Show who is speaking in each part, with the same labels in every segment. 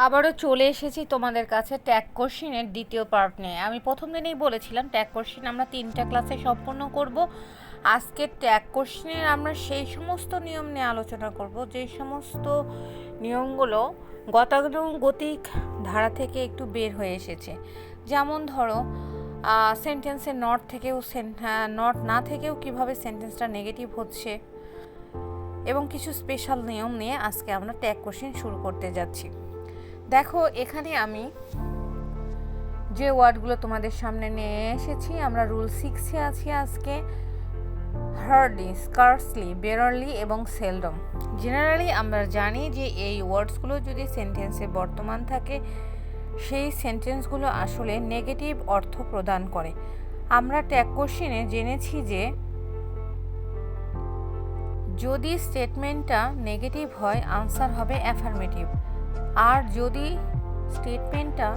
Speaker 1: আবারও চলে এসেছি তোমাদের কাছে ট্যাগ কোশ্চেনের দ্বিতীয় পার্ট নিয়ে। আমি প্রথম দিনেই বলেছিলাম ট্যাগ কোশ্চেন আমরা 3টা ক্লাসে সম্পূর্ণ করব। আজকে ট্যাগ কোশ্চেনের আমরা সেই সমস্ত নিয়ম নিয়ে আলোচনা করব যে সমস্ত নিয়মগুলো গতানুগতিক ধারা থেকে একটু বের হয়ে এসেছে। যেমন ধরো সেন্টেন্সের নট থেকেও নট না থেকেও কিভাবে সেন্টেন্সটা নেগেটিভ হচ্ছে এবং কিছু স্পেশাল নিয়ম নিয়ে আজকে আমরা ট্যাগ কোশ্চেন শুরু করতে যাচ্ছি। দেখো এখানে আমি যে ওয়ার্ডগুলো তোমাদের সামনে নিয়ে এসেছি, আমরা রুল 6-এ আছি আজকে। হার্ডলি, স্কার্সলি, বেরারলি এবং সেলডম। জেনারেলি আমরা জানি যে এই ওয়ার্ডসগুলো যদি সেন্টেন্সে বর্তমান থাকে সেই সেন্টেন্সগুলো আসলে নেগেটিভ অর্থ প্রদান করে। আমরা ট্যাগ কোশ্চেনে জেনেছি যে যদি স্টেটমেন্টটা নেগেটিভ হয় আনসার হবে অ্যাফার্মেটিভ, আর যদি স্টেটমেন্টটা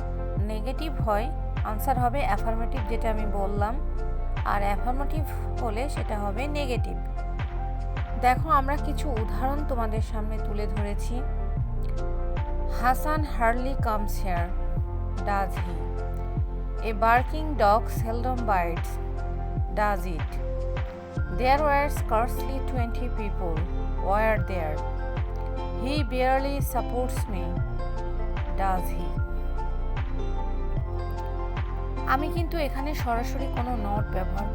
Speaker 1: নেগেটিভ হয় আনসার হবে অ্যাফার্মেটিভ, যেটা আমি বললাম, আর অ্যাফার্মেটিভ হলে সেটা হবে নেগেটিভ। দেখো আমরা কিছু উদাহরণ তোমাদের সামনে তুলে ধরেছি। Hasan hardly comes hair, does he? A barking dog seldom bites, does it? There were scarcely 20 people, were there? He barely supports me, does he? আমি কিন্তু এখানে সরাসরি কোনো নট ব্যবহার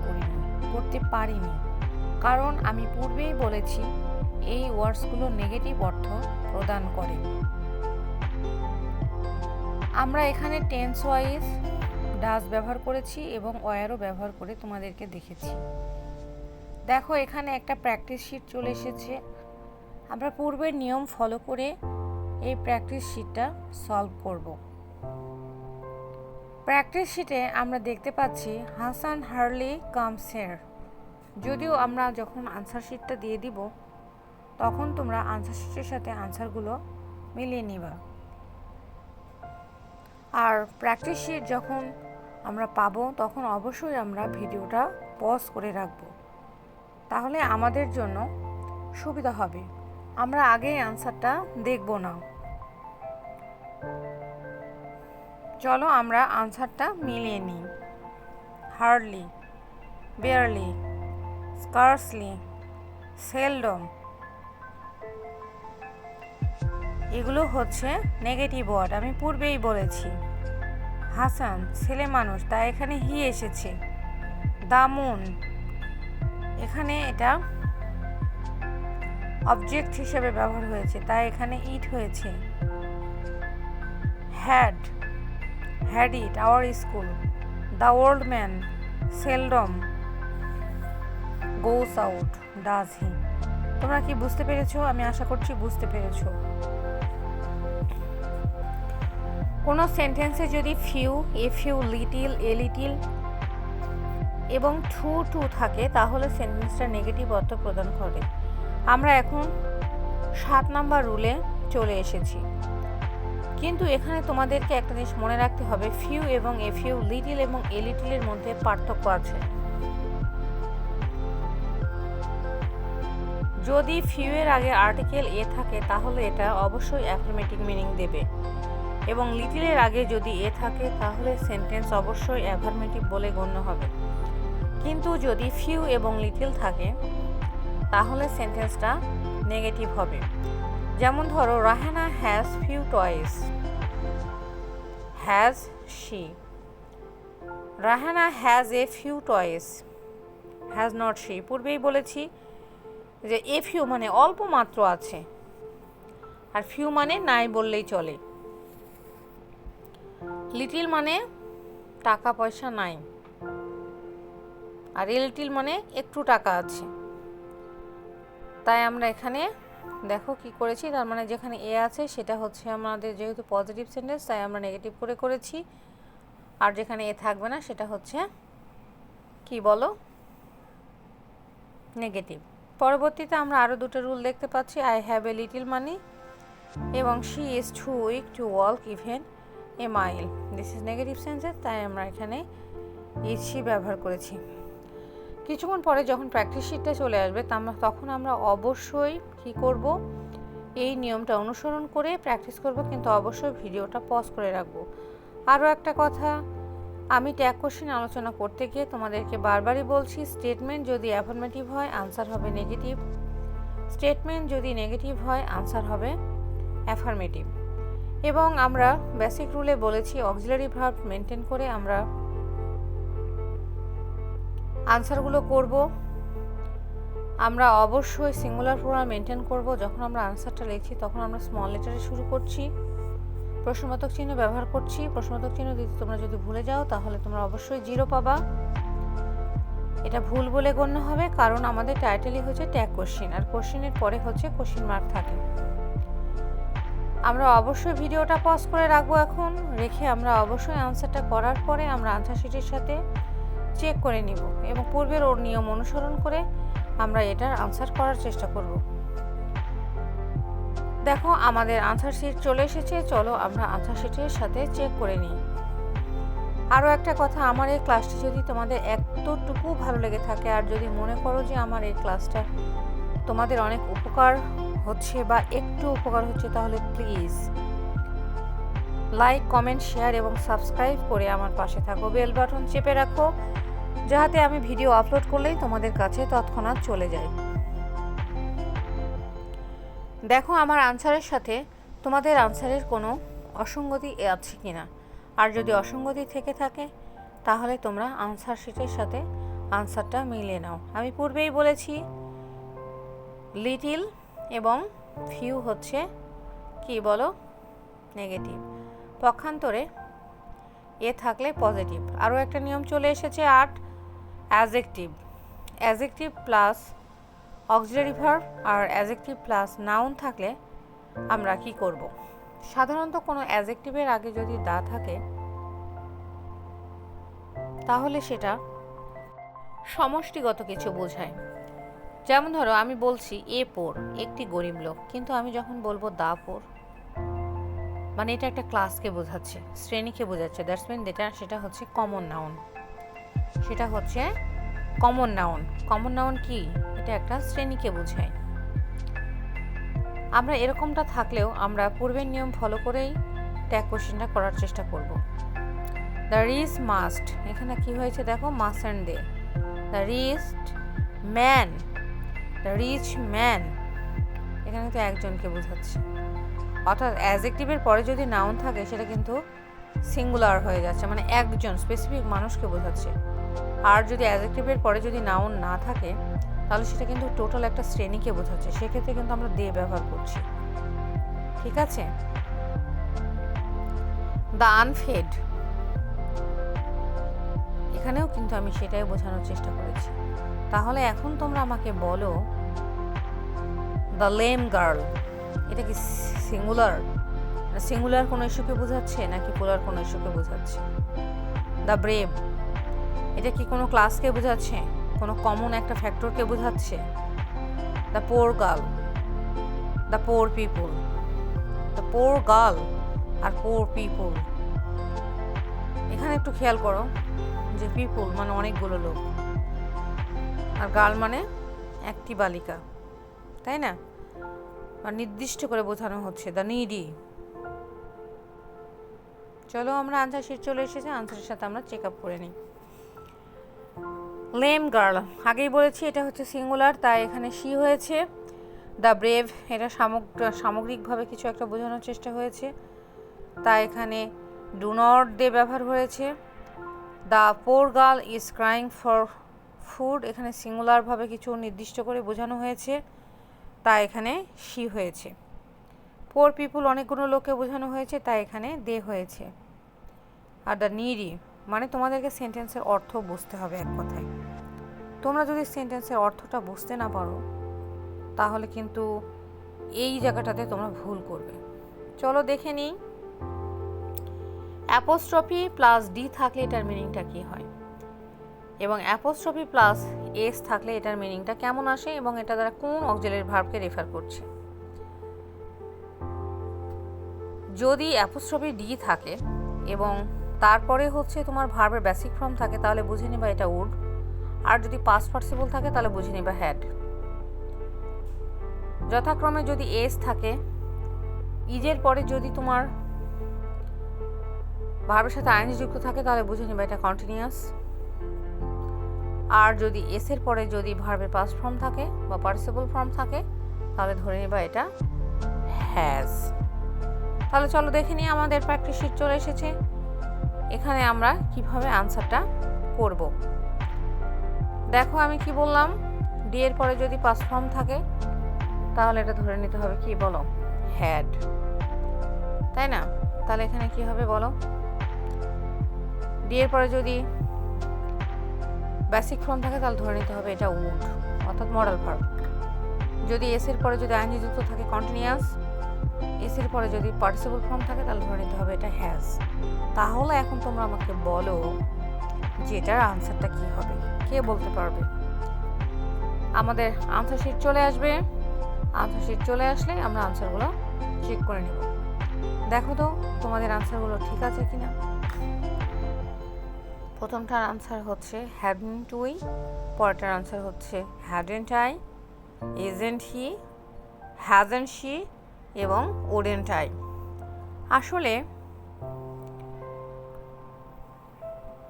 Speaker 1: করতে পারিনি, কারণ আমি পূর্বেই বলেছি এই ওয়ার্ডসগুলো নেগেটিভ অর্থ প্রদান করে। আমরা এখানে টেন্স ওয়াইজ ডাজ ব্যবহার করেছি এবং ওয়ারও ব্যবহার করে তোমাদেরকে দেখেছি। দেখো এখানে একটা প্র্যাকটিস শিট চলে এসেছে। আমরা পূর্বের নিয়ম ফলো করে এই প্র্যাকটিস শিটটা সলভ করব। প্র্যাকটিস শিটে আমরা দেখতে পাচ্ছি হাসান হার্ডলি কামস হিয়ার। যদিও আমরা যখন আনসার শিটটা দিয়ে দিব তখন তোমরা আনসার শিটের সাথে আনসারগুলো মিলিয়ে নিবা। আর প্র্যাকটিস শিট যখন আমরা পাবো তখন অবশ্যই আমরা ভিডিওটা পজ করে রাখবো, তাহলে আমাদের জন্য সুবিধা হবে। আমরা আগে আনসারটা দেখব না। চলো আমরা আনসারটা মিলিয়ে নিই। হার্ডলি, বেয়ারলি, স্কার্সলি, সেলডম, এগুলো হচ্ছে নেগেটিভ ওয়ার্ড, আমি পূর্বেই বলেছি। হাসান ছেলে মানুষ, তাই এখানে হি এসেছে। দামুন, এখানে এটা অবজেক্ট হিসেবে ব্যবহার হয়েছে, তাই এখানে ইট হয়েছে। Had it our school. The old man seldom goes out, does he? তোমরা কি বুঝতে পেরেছো? আমি আশা করছি বুঝতে পেরেছো। কোনো সেন্টেন্সে যদি few, a few, little, a little এবং টু থাকে তাহলে সেন্টেন্সটা নেগেটিভ অর্থ প্রদান করে। আমরা এখন 7 নাম্বার রুলে চলে এসেছি, কিন্তু এখানে তোমাদেরকে একটা জিনিস মনে রাখতে হবে, ফিউ এবং এ ফিউ, লিটিল এবং এ লিটিলের মধ্যে পার্থক্য আছে। যদি ফিউ এর আগে আর্টিকেল এ থাকে তাহলে এটা অবশ্যই অ্যাফার্মেটিভ মিনিং দেবে, এবং লিটিলের আগে যদি এ থাকে তাহলে সেন্টেন্স অবশ্যই অ্যাফার্মেটিভ বলে গণ্য হবে। কিন্তু যদি ফিউ এবং লিটিল থাকে তাহলে সেন্টেন্সটা নেগেটিভ হবে। যেমন ধরো Rahana has few toys, has she? Rahana has a few toys, has not she? পূর্বেই বলেছি যে এ ফিউ মানে অল্প মাত্র আছে, আর ফিউ মানে নাই বললেই চলে। লিটিল মানে টাকা পয়সা নাই, আর এ লিটিল মানে একটু টাকা আছে। তাই আমরা এখানে দেখো কি করেছি, তার মানে যেখানে এ আছে সেটা হচ্ছে আমাদের যেহেতু পজিটিভ সেন্টেন্স তাই আমরা নেগেটিভ করে করেছি, আর যেখানে এ থাকবে না সেটা হচ্ছে কি বলো, নেগেটিভ। পরবর্তীতে আমরা আরও দুটো রুল দেখতে পাচ্ছি। I have a little money এবং she is too weak to walk even a mile. This is negative sentence, তাই আমরা এখানে ইজ শি ব্যবহার করেছি। কিছুক্ষণ পরে যখন প্র্যাকটিস শিটটা চলে আসবে তখন আমরা অবশ্যই কি করব, এই নিয়মটা অনুসরণ করে প্র্যাকটিস করব, কিন্তু অবশ্যই ভিডিওটা পজ করে রাখবো। আরও একটা কথা, আমি ট্যাগ কোশ্চেন আলোচনা করতে গিয়ে তোমাদেরকে বারবারই বলছি, স্টেটমেন্ট যদি অ্যাফার্মেটিভ হয় আনসার হবে নেগেটিভ, স্টেটমেন্ট যদি নেগেটিভ হয় আনসার হবে অ্যাফার্মেটিভ। এবং আমরা বেসিক রুলে বলেছি অক্সিলারি ভার্ব মেনটেন করে আমরা আনসারগুলো করব। আমরা অবশ্যই সিঙ্গুলার প্লুরাল মেনটেন করব। যখন আমরা আনসারটা লিখছি তখন আমরা স্মল লেটারে শুরু করছি, প্রশ্নবোধক চিহ্ন ব্যবহার করছি। প্রশ্নবোধক চিহ্ন দিতে তোমরা যদি ভুলে যাও তাহলে তোমরা অবশ্যই 0 পাবা। এটা ভুল বলে গণ্য হবে, কারণ আমাদের টাইটেলই হচ্ছে ট্যাগ কোশ্চেন, আর কোশ্চেনের পরে হচ্ছে কোশ্চেন মার্ক থাকে। আমরা অবশ্যই ভিডিওটা পজ করে রাখবো এখন, রেখে আমরা অবশ্যই আনসারটা করার পরে আমরা আনসার শিটের সাথে চেক করে নিব এবং পূর্বের ওর নিয়ম অনুসরণ করে আমরা এটার আনসার করার চেষ্টা করব। দেখো আমাদের আনসার শিট চলে এসেছে, চলো আমরা আনসার শিটের সাথে চেক করে নিই। আরও একটা কথা, আমার এই ক্লাসটি যদি তোমাদের এতটুকু ভালো লেগে থাকে আর যদি মনে করো যে আমার এই ক্লাসটা তোমাদের অনেক উপকার হচ্ছে বা একটু উপকার হচ্ছে, তাহলে প্লিজ লাইক, কমেন্ট, শেয়ার এবং সাবস্ক্রাইব করে আমার পাশে থাকো। বেল বাটন চেপে রাখো যাতে আমি ভিডিও আপলোড করলেই তোমাদের কাছে তৎক্ষণাৎ চলে যায়। দেখো আমার আনসারের সাথে তোমাদের আনসারের কোনো অসঙ্গতি আছে কিনা, আর যদি অসঙ্গতি থেকে থাকে তাহলে তোমরা আনসার শিটের সাথে আনসারটা মিলিয়ে নাও। আমি পূর্বেই বলেছি লিটিল এবং ফিউ হচ্ছে কি বলো নেগেটিভ, পক্ষান্তরে এ থাকলে পজিটিভ। আরও একটা নিয়ম চলে এসেছে 8, adjective. Adjective plus auxiliary verb আর অ্যাজেক্টিভ প্লাস নাউন থাকলে আমরা কি করব? সাধারণত কোনো অ্যাজেক্টিভের আগে যদি দা থাকে তাহলে সেটা সমষ্টিগত কিছু বোঝায়। যেমন ধরো আমি বলছি এ পোর একটি গরিব লোক, কিন্তু আমি যখন বলবো দা পোর মানে এটা একটা ক্লাসকে বোঝাচ্ছে, শ্রেণীকে বোঝাচ্ছে, দ্যাটস মিন সেটা হচ্ছে কমন নাউন। সেটা হচ্ছে কমন নাউন। কমন নাউন কি? এটা একটা শ্রেণীকে বোঝায়। আমরা এরকমটা থাকলেও আমরা পূর্বের নিয়ম ফলো করেই ট্যাগ কোশ্চেনটা করার চেষ্টা করব। দ্য রিচ মাস্ট, এখানে কি হয়েছে দেখো, must and they. The rich man, the rich man, এখানে তো একজনকে বোঝাচ্ছে। অর্থাৎ অ্যাডজেক্টিভের পরে যদি নাউন থাকে সেটা কিন্তু সিঙ্গুলার হয়ে যাচ্ছে, মানে একজন স্পেসিফিক মানুষকে বোঝাচ্ছে। আর যদি অ্যাডজেক্টিভের পরে যদি নাউন না থাকে তাহলে সেটা কিন্তু টোটাল একটা শ্রেণীকে বোঝাচ্ছে, সেক্ষেত্রে কিন্তু আমরা দে ব্যবহার করছি। ঠিক আছে? দ্য আনফেড, এখানেও কিন্তু আমি সেটাই বোঝানোর চেষ্টা করেছি। তাহলে এখন তোমরা আমাকে বলো দ্য লেম গার্ল, এটা কি সিঙ্গুলার? সিঙ্গুলার কোনো ইস্যুকে বোঝাচ্ছে নাকি প্লুরাল কোনো ইস্যুকে বোঝাচ্ছে? দ্য ব্রেভ, এটা কি কোনো ক্লাসকে বোঝাচ্ছে, কোনো কমন একটা ফ্যাক্টরকে বোঝাচ্ছে? The poor girl, the poor people, the poor girl আর পোর পিপুল, এখানে একটু খেয়াল করো যে পিপুল মানে অনেকগুলো লোক আর গার্ল মানে একটি বালিকা, তাই না? আর নির্দিষ্ট করে বোঝানো হচ্ছে দ্য নিডি। চলো আমরা আনসার শিট চলে এসেছে, আনসারের সাথে আমরা চেক আপ করে নিই। লেম গার্ল, আগেই বলেছি এটা হচ্ছে সিঙ্গুলার, তাই এখানে শি হয়েছে। দ্য ব্রেভ, এটা সামগ্রিকভাবে কিছু একটা বোঝানোর চেষ্টা হয়েছে, তাই এখানে ডু নট দে ব্যবহার হয়েছে। The poor girl is crying for food, এখানে সিঙ্গুলারভাবে কিছু নির্দিষ্ট করে বোঝানো হয়েছে, তাই এখানে শি হয়েছে। পোর পিপুল অনেকগুলো লোককে বোঝানো হয়েছে, তাই এখানে দে হয়েছে। আর দ্য নিডি মানে তোমাদেরকে সেন্টেন্সের অর্থ বুঝতে হবে। এক কথায় তোমরা যদি সেন্টেন্সের অর্থটা বুঝতে না পারো তাহলে কিন্তু এই জায়গাটাতে তোমরা ভুল করবে। চলো দেখে নিই। অ্যাপোস্ট্রফি প্লাস ডি থাকলে এটার মিনিংটা কী হয়, এবং অ্যাপোস্ট্রফি প্লাস এস থাকলে এটার মিনিংটা কেমন আসে, এবং এটা দ্বারা কোন অক্সিলারি ভার্বকে রেফার করছে। যদি অ্যাপোস্ট্রফি ডি থাকে এবং তারপরে হচ্ছে তোমার ভার্বের বেসিক ফর্ম থাকে তাহলে বুঝে নিবা এটা উড, আর যদি পাস্ট পার্টিসিপল থাকে তাহলে বুঝে নিবা হ্যাড। যথাক্রমে যদি এস থাকে, ইজের পরে যদি তোমার ভার্বের সাথে আইএনজি যুক্ত থাকে তাহলে বুঝে নেবে এটা কন্টিনিউয়াস। আর যদি এস এর পরে যদি ভার্বের পাস্ট ফর্ম থাকে বা পার্টিসিপল ফর্ম থাকে তাহলে ধরে নেবা এটা হ্যাজ। তাহলে চলো দেখে নিই, আমাদের প্র্যাকটিস শিট চলে এসেছে। এখানে আমরা কিভাবে আনসারটা করব। দেখো আমি কি বললাম, ডি এর পরে যদি পাস্ট ফর্ম থাকে তাহলে এটা ধরে নিতে হবে কি বলো, হ্যাড, তাই না? তাহলে এখানে কি হবে বলো, ডি এর পরে যদি বেসিক ফর্ম থাকে তাহলে ধরে নিতে হবে এটা উড, অর্থাৎ মডেল ভার্ব। যদি এস এর পরে যদি আইএনজি যুক্ত থাকে কন্টিনিউয়াস, এস এর পরে যদি পার্টিসিপল ফর্ম থাকে তাহলে ধরে নিতে হবে এটা হ্যাজ। তাহলে এখন তোমরা আমাকে বলো যে এটার আনসারটা কি হবে, কে বলতে পারবে? আমাদের আনসার শিট চলে আসবে, আনসার শিট চলে আসলে আমরা আনসারগুলো চেক করে নেব। দেখো তো তোমাদের আনসারগুলো ঠিক আছে কিনা। প্রথমটার আনসার হচ্ছে হ্যাডন্ট উই, পরেরটার আনসার হচ্ছে hadn't I, isn't he, hasn't she এবং ওডেন্ট আই। আসলে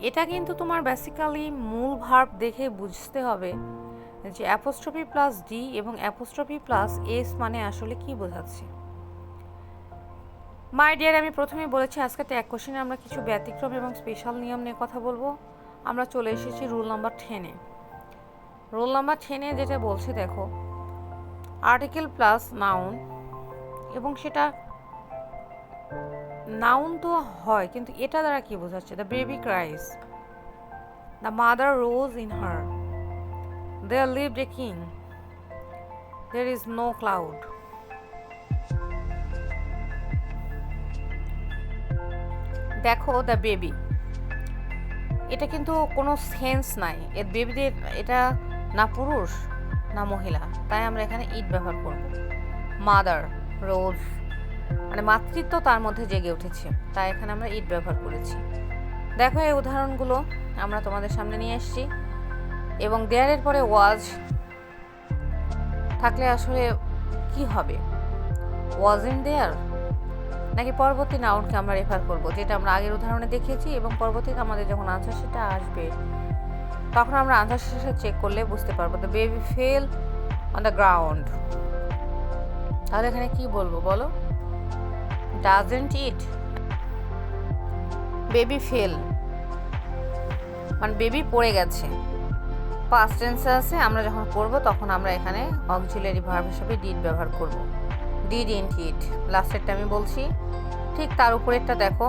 Speaker 1: এটা কিন্তু তোমার বেসিক্যালি মূল ভার্ব দেখে বুঝতে হবে যে অ্যাপোস্ট্রফি প্লাস ডি এবং অ্যাপোস্ট্রফি প্লাস এস মানে আসলে কি বোঝাচ্ছে। মাই ডিয়ার, আমি প্রথমেই বলেছি আজকে ট্যাগ কোশ্চেনে আমরা কিছু ব্যতিক্রম এবং স্পেশাল নিয়ম নিয়ে কথা বলবো। আমরা চলে এসেছি রুল নাম্বার 10-এ। রুল নাম্বার 10-এ যেটা বলছে দেখো, আর্টিকেল প্লাস নাউন, এবং সেটা নাউন তো হয় কিন্তু এটা দ্বারা কি বোঝাচ্ছে, the baby cries, the mother rose in her, there lived a king, there is no cloud. দেখো দ্য বেবি, এটা কিন্তু কোনো সেন্স নাই, এর বেবিদের এটা না পুরুষ না মহিলা, তাই আমরা এখানে ইট ব্যবহার করব। মাদার রোজ মানে মাতৃত্ব তার মধ্যে জেগে উঠেছে, তাই এখানে আমরা ইট ব্যবহার করেছি। দেখো এই উদাহরণগুলো আমরা তোমাদের সামনে নিয়ে এসেছি। এবং দেয়ারের পরে ওয়াজ থাকলে আসলে কি হবে, ওয়াজ ইন দেয়ার, নাকি পরবর্তী নাউনকে আমরা রেফার করব, যেটা আমরা আগের উদাহরণে দেখিয়েছি। এবং পরবর্তীতে আমাদের যখন আনসার শিটটা আসবে তখন আমরা আনসার শিটটা চেক করলে বুঝতে পারবো। The baby fail on the ground, তাহলে এখানে কি বলবো বলো, ডাজন্ট ইট, বেবি ফেল মানে বেবি পড়ে গেছে, পাস্ট টেন্সে আছে, আমরা যখন করব তখন আমরা এখানে অক্সিলারি ভার্ব হিসেবে ডিড ব্যবহার করব, ডিডন্ট ইট। লাস্টেরটা আমি বলছি, ঠিক তার উপরেরটা দেখো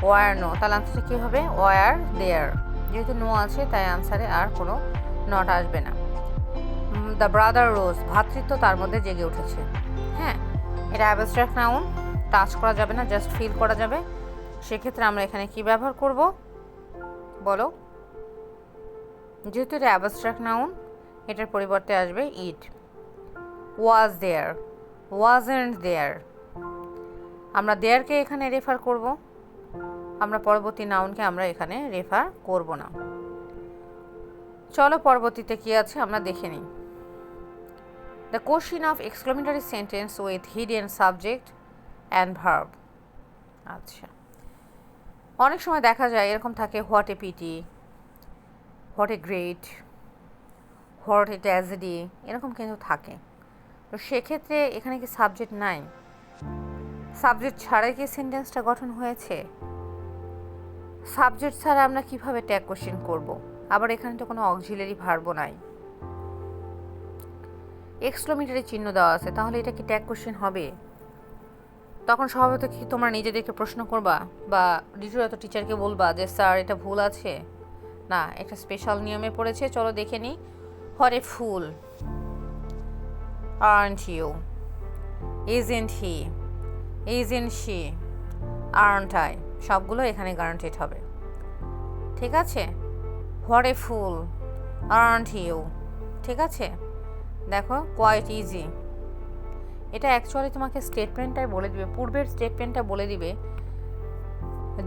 Speaker 1: ওয়ার নো, তাহলে আনসারটা কী হবে, ওয়ার দেয়ার, যেহেতু নো আছে তাই আনসারে আর কোনো নট আসবে না। দ্য ব্রাদার রোজ, ভ্রাতৃত্ব তার মধ্যে জেগে উঠেছে। হ্যাঁ, এটা অ্যাবস্ট্রাক্ট নাউন, টাচ করা যাবে না, জাস্ট ফিল করা যাবে। সেক্ষেত্রে আমরা এখানে কি ব্যবহার করব বলো, যেহেতু এটা অ্যাবস্ট্রাক্ট নাউন এটার পরিবর্তে আসবে ইট। ওয়াজ দেয়ার, ওয়াজন্ট দেয়ার, আমরা দেয়ারকে এখানে রেফার করব, আমরা পরবর্তী নাউনকে আমরা এখানে রেফার করব না। চলো পরবর্তীতে কি আছে আমরা দেখে নিই। The question of exclamatory sentence with hidden subject and verb. আচ্ছা, অনেক সময় দেখা যায় এরকম থাকে, what a pity, what a great, what a tragedy, এরকম কিন্তু থাকে। তো সেক্ষেত্রে এখানে কি সাবজেক্ট নাই, সাবজেক্ট ছাড়াই কি সেন্টেন্সটা গঠন হয়েছে, সাবজেক্ট ছাড়া আমরা কিভাবে ট্যাগ কোশ্চেন করব। আবার এখানে তো কোনো অক্সিলারি ভার্বও নাই, এক্সক্লেমেটরি চিহ্ন দেওয়া আছে, তাহলে এটা কি ট্যাগ কোশ্চেন হবে? তখন স্বভাবত কি তোমরা নিজেদেরকে প্রশ্ন করবা বা দ্বিতীয়ত টিচারকে বলবা যে স্যার এটা ভুল আছে? না, একটা স্পেশাল নিয়মে পড়েছে, চলো দেখে নিই। What a full, aren't you, isn't he, isn't she, aren't I, সবগুলো এখানে গ্যারান্টেড হবে। ঠিক আছে, what a full, aren't you, ঠিক আছে। দেখো কোয়াইট ইজি, এটা অ্যাকচুয়ালি তোমাকে স্টেটমেন্টটাই বলে দিবে, পূর্বের স্টেটমেন্টটা বলে দিবে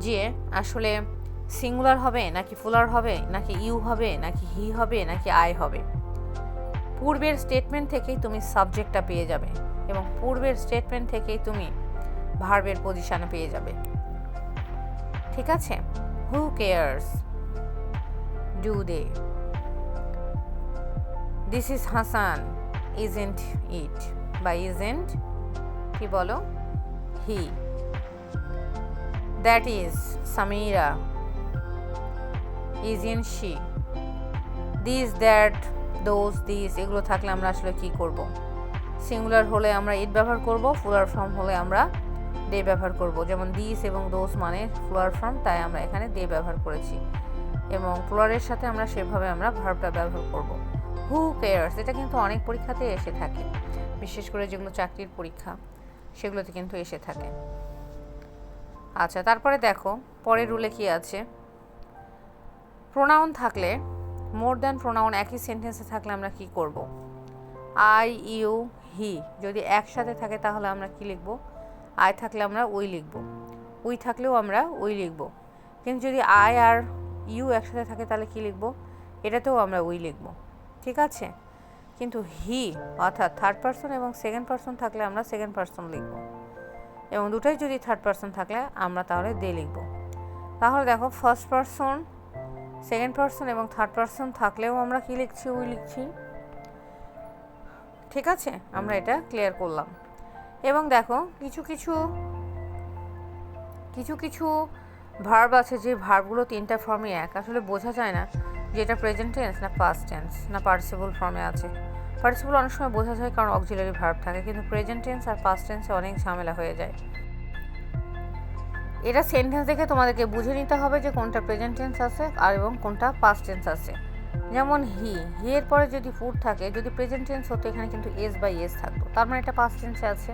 Speaker 1: যে আসলে সিঙ্গুলার হবে নাকি ফুলার হবে নাকি ইউ হবে নাকি হি হবে নাকি আই হবে। পূর্বের স্টেটমেন্ট থেকেই তুমি সাবজেক্টটা পেয়ে যাবে এবং পূর্বের স্টেটমেন্ট থেকেই তুমি ভার্বের পজিশনে পেয়ে যাবে। ঠিক আছে? Who cares, do they. This is Hasan, isn't it বা ইজেন্ট কি বলো, he. That is Samira, isn't she. This, that, those, this এগুলো থাকলে আমরা আসলে কি করব? সিঙ্গুলার হলে আমরা ইট ব্যবহার করব, প্লুরাল ফর্ম হলে আমরা দে ব্যবহার করব। যেমন দিস এবং দোজ মানে প্লুরাল ফর্ম, তাই আমরা এখানে দে ব্যবহার করেছি এবং প্লুরালের সাথে আমরা সেভাবে আমরা ভার্বটা ব্যবহার করব। হু কেয়ার্স, এটা কিন্তু অনেক পরীক্ষাতে এসে থাকে, বিশেষ করে যেগুলো চাকরির পরীক্ষা সেগুলোতে কিন্তু এসে থাকে। আচ্ছা, তারপরে দেখো পরের রুলে কি আছে। প্রোনাউন থাকলে, মোর দ্যান প্রোনাউন একই সেন্টেন্সে থাকলে আমরা কি করব? আই, ইউ, হি যদি একসাথে থাকে তাহলে আমরা কি লিখব? আই থাকলে আমরা উই লিখব, উই থাকলেও আমরা উই লিখব। কিন্তু যদি আই আর ইউ একসাথে থাকে তাহলে কি লিখব? এটাতেও আমরা উই লিখব। ঠিক আছে? কিন্তু হি অর্থাৎ থার্ড পারসন এবং সেকেন্ড পারসন থাকলে আমরা সেকেন্ড পারসন লিখব এবং দুটোই যদি থার্ড পারসন থাকলে আমরা তাহলে দে লিখব। তাহলে দেখো ফার্স্ট পারসন, সেকেন্ড পারসন এবং থার্ড পারসন থাকলেও আমরা কি লিখছি? উই লিখছি। ঠিক আছে? আমরা এটা ক্লিয়ার করলাম। এবং দেখো কিছু কিছু ভার্ব আছে যে ভার্বগুলো তিনটা ফর্মে এক, আসলে বোঝা যায় না যে এটা প্রেজেন্ট টেন্স না পাস্ট টেন্স না পার্টিসিপল ফর্মে আছে। পার্টিসিপল অনেক সময় বোঝা যায় কারণ অক্সিলারি ভার্ব থাকে, কিন্তু প্রেজেন্ট টেন্স আর পাস্ট টেন্সে অনেক ঝামেলা হয়ে যায়। এটা সেন্টেন্স দেখে তোমাদেরকে বুঝে নিতে হবে যে কোনটা প্রেজেন্ট টেন্স আছে আর এবং কোনটা পাস্ট টেন্স আছে। যেমন হি, হি এর পরে যদি ফুড থাকে, যদি প্রেজেন্ট টেন্স হতো এখানে কিন্তু এস বাই এস থাকতো, তার মানে এটা পাস্ট টেন্সে আছে।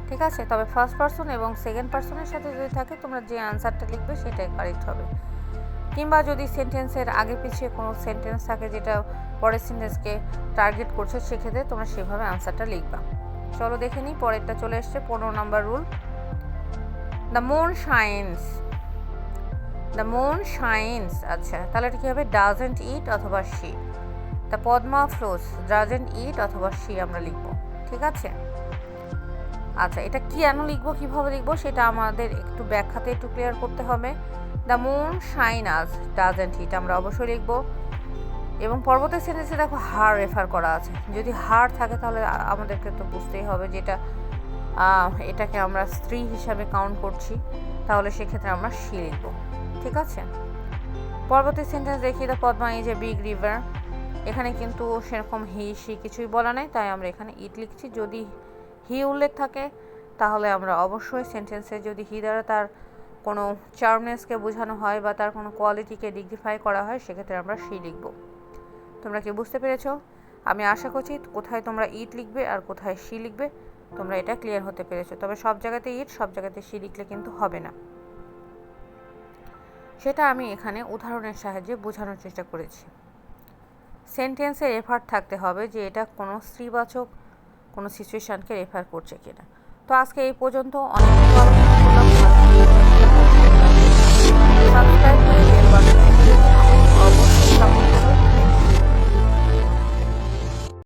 Speaker 1: ঠিক আছে? তবে ফার্স্ট পারসন এবং সেকেন্ড পারসনের সাথে যদি থাকে তোমরা যে আনসারটা লিখবে সেটাই কারেক্ট হবে। কিংবা যদি সেন্টেন্সের আগে পিছিয়ে কোনো সেন্টেন্স থাকে যেটা পরের সেন্টেন্সকে টার্গেট করছে, সেক্ষেত্রে তোমরা সেভাবে আনসারটা লিখবা। চলো দেখে নিই, পরেরটা চলে এসছে 15 নম্বর rule. The moon shines, the moon shines. আচ্ছা, তাহলে এটা কী হবে? ডাজেন্ট ইট অথবা she. The Padma flows, doesn't it অথবা শি আমরা লিখব। ঠিক আছে? আচ্ছা, এটা কেন লিখবো, কীভাবে লিখবো সেটা আমাদের একটু ব্যাখ্যাতে একটু ক্লিয়ার করতে হবে। দ্য মুন শাইন আজ, ডাজেন্ট ইট আমরা অবশ্যই লিখব। এবং পরবর্তী সেন্টেন্সে দেখো হার রেফার করা আছে, যদি হার থাকে তাহলে আমাদেরকে তো বুঝতেই হবে যে এটাকে আমরা স্ত্রী হিসাবে কাউন্ট করছি, তাহলে সেক্ষেত্রে আমরা শি লিখব। ঠিক আছে? পরবর্তী সেন্টেন্স দেখি, the Padma is a big river. এখানে কিন্তু সেরকম হি শি কিছুই বলা নেই, তাই আমরা এখানে ইট লিখছি। যদি হি উল্লেখ থাকে তাহলে আমরা অবশ্যই সেন্টেন্সে যদি হি দ্বারা তার কোনো চার্মনেসকে বোঝানো হয় বা তার কোনো কোয়ালিটিকে ডিগনিফাই করা হয় সেক্ষেত্রে আমরা শি লিখব। তোমরা কি বুঝতে পেরেছো? আমি আশা করছি কোথায় তোমরা ইট লিখবে আর কোথায় শি লিখবে তোমরা এটা ক্লিয়ার হতে পেরেছো। তবে সব জায়গাতে ইট, সব জায়গাতে শি লিখলে কিন্তু হবে না, সেটা আমি এখানে উদাহরণের সাহায্যে বোঝানোর চেষ্টা করেছি। সেন্টেন্সে রেফার থাকতে হবে যে এটা কোনো স্ত্রীবাচক কোনো সিচুয়েশানকে রেফার করছে কিনা। তো আজকে এই পর্যন্ত অনেক সাবস্ক্রাইব করে অবশ্যই